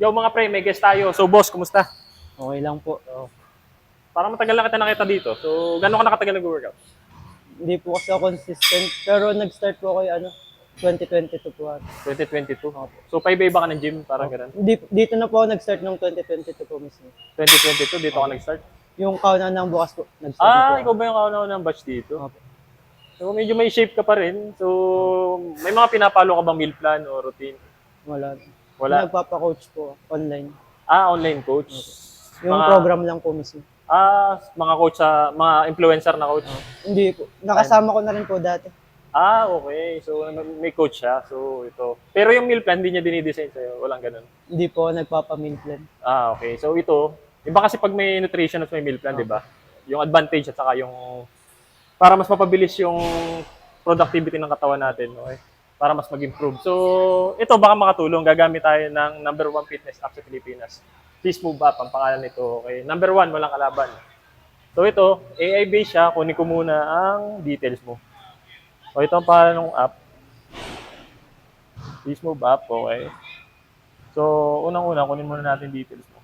Yo mga pre, may guest tayo. So boss, kumusta? Okay lang po. Parang matagal na kita nakita dito. So gano'n ka nakatagal nag-workout? Hindi po kasi ako consistent, pero nag-start po ako 2022 po. 2022. Opo. So paiba-iba ka ng gym, parang gano'n. Dito na po ako nag-start nung 2022 po mismo. 2022, dito ka nag-start? Yung kauna ng bukas po, nag-start na po ako. Ikaw ba yung kauna ng batch dito? Opo. So medyo may shape ka pa rin. So may mga pinapalo ka bang meal plan o routine? Wala. Wala. Nagpapa-coach po online. Online coach. Yung Mga- program lang po mismo. Mga coach sa mga influencer na coach. Hindi po. Nakasama ko na rin po dati. Okay. So may coach siya. So ito. Pero yung meal plan hindi niya dinidesign sa'yo. Walang ganun. Hindi po ako nagpapa-meal plan. Okay. So ito, iba kasi pag may nutrition at may meal plan, di ba? Yung advantage at saka yung para mas mapabilis yung productivity ng katawan natin, okay? Para mas mag-improve. So, ito baka makatulong. Gagamit tayo ng number 1 fitness app sa Pilipinas. Please Move Up ang pangalan nito, okay? Number 1, walang kalaban. So ito, AI-based siya. Kunin ko muna ang details mo. So ito ang pangalan ng app. Please Move Up, okay? So, unang-una, kunin muna natin details mo.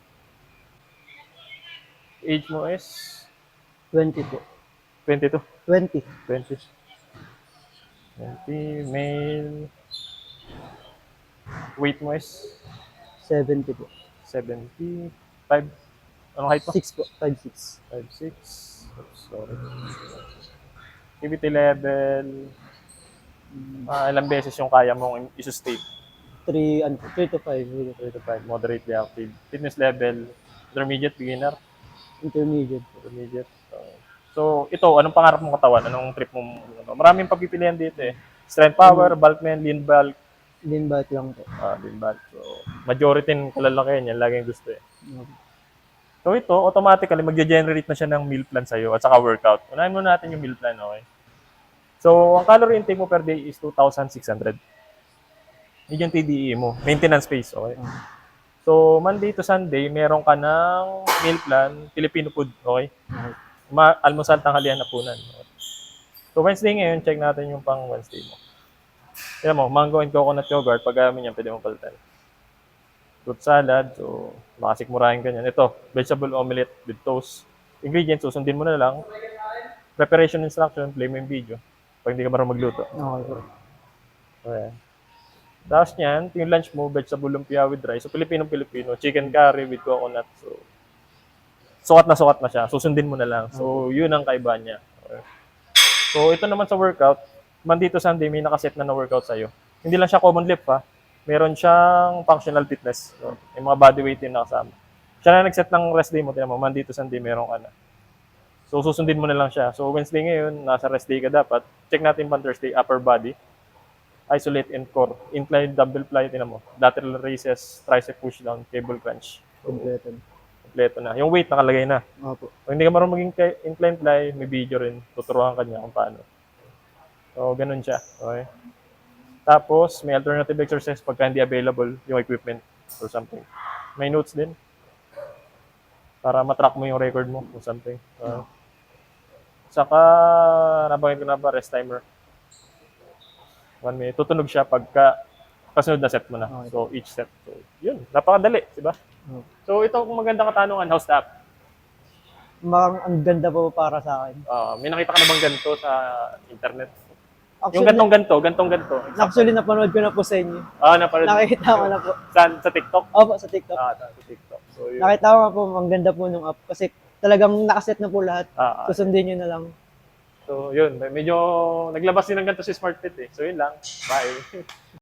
Age mo is 20 po. 22. 20. 20, male. Weight mo is 70 po. 75. Anong height mo? 6 po. 5'6". 5'6". Oops, sorry. Activity level. Ilang beses yung kaya mong i-sustain? 3 to 5. 3 to 5. Moderately active. Fitness level. Intermediate, beginner. Intermediate po. Intermediate. So, ito, anong pangarap mong katawan? Anong trip mo? Maraming pagpipilian dito eh. Strength power, bulkman, lean bulk. Lean back lang po. Lean bulk. So, majority ng kalalaki yan, laging gusto eh. So, ito, automatically, magge-generate na siya ng meal plan sa'yo at saka workout. Unahin muna natin yung meal plan, okay? So, ang calorie intake mo per day is 2,600. Yun yung TDE mo. Maintenance phase, okay? So, Monday to Sunday, meron ka ng meal plan, Filipino food, okay? Almusal, tanghalian, hapunan. Okay? So, Wednesday ngayon, check natin yung pang Wednesday mo. Tignan mo, mango and coconut yogurt, pag gamit yan, pwede mo palitan. Fruit salad, so makasikmurahin ka yan. Ito, vegetable omelette with toast. Ingredients, susundin mo na lang. Preparation instruction, play mo yung video. Pag hindi ka marunong magluto. Okay po. Okay. Tapos niyan, yung lunch mo, vegetable lumpia with rice. So, Pilipino, chicken curry with coconut. So, sukat na siya. Susundin mo na lang. So, yun ang kaiba niya. Okay. So, ito naman sa workout. Monday to Sunday, may nakaset na workout sa'yo. Hindi lang siya common lift, ha. Meron siyang functional fitness. So, yung mga body weight yung nakasama. Siya na nag-set ng rest day mo. Tiyan mo, Monday to Sunday, meron ka na. So, susundin mo na lang siya. So, Wednesday ngayon, nasa rest day ka dapat. Check natin pang Thursday, upper body. Isolate and core. Incline double fly, tinan mo. Lateral raises, tricep push down, cable crunch. Kompleto. Kompleto na. Yung weight nakalagay na. Opo. Kung hindi ka marunong maging incline fly, may video rin. Tuturuan ka niya kung paano. So, ganun siya. Okay. Tapos, may alternative exercise pagka hindi available yung equipment or something. May notes din. Para matrack mo yung record mo or something. Saka, nabanggit ko na ba, rest timer. 1 minute. Tutunog siya pagka kasunod na set mo na. Okay. So, each set. So, yun. Napakadali, di ba? So, ito kung magandang katanungan, how's the app? Ang ganda po para sa akin. May nakita ka na bang ganito sa internet? Yung Actually, gantong-ganto. Actually, napanood ko na po sa inyo. Napanood. Nakita ko na po. Sa TikTok? Opo, sa TikTok. Sa TikTok. So, yun. Nakita ko nga po, ang ganda po nung app. Kasi talagang nakaset na po lahat. Susundin nyo na lang. So, yun. Medyo naglabas din ng ganito si SmartFit eh. So, yun lang. Bye.